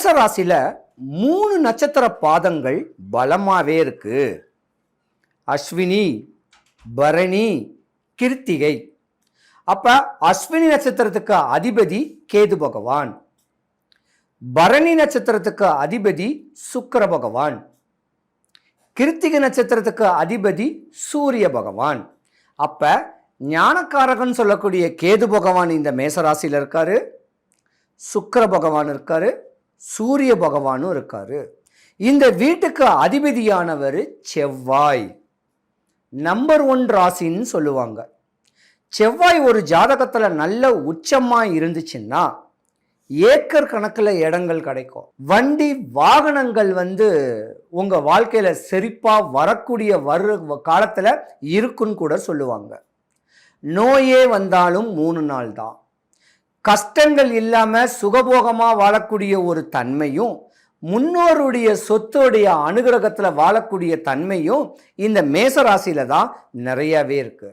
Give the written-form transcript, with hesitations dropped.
மேச ராசியில 3 நட்சத்திர பாதங்கள் பலமாவே இருக்கு. அஸ்வினி, பரணி, கிருத்திகை. அப்ப அஸ்வினி நட்சத்திரத்துக்கு அதிபதி கேது பகவான், பரணி நட்சத்திரத்துக்கு அதிபதி சுக்கிர பகவான், கிருத்திகை நட்சத்திரத்துக்கு அதிபதி சூரிய பகவான். அப்ப ஞானக்காரகன் சொல்லக்கூடிய கேது பகவான் இந்த மேசராசியில் இருக்காரு, சுக்கிர பகவான் இருக்காரு, சூரிய பகவானும் இருக்காரு. இந்த வீட்டுக்கு அதிபதியானவர் செவ்வாய், நம்பர் 1 ராசின்னு சொல்லுவாங்க. செவ்வாய் ஒரு ஜாதகத்துல நல்ல உச்சமா இருந்துச்சுன்னா ஏக்கர் கணக்கில் இடங்கள் கிடைக்கும். வண்டி வாகனங்கள் உங்க வாழ்க்கையில செழிப்பா வரக்கூடிய காலத்துல இருக்குன்னு கூட சொல்லுவாங்க. நோயே வந்தாலும் 3 நாள் தான். கஷ்டங்கள் இல்லாம சுகபோகமா வாழக்கூடிய ஒரு தன்மையும், முன்னோருடைய சொத்துடைய அனுகிரகத்துல வாழக்கூடிய தன்மையும் இந்த மேசராசியில தான் நிறையவே இருக்கு.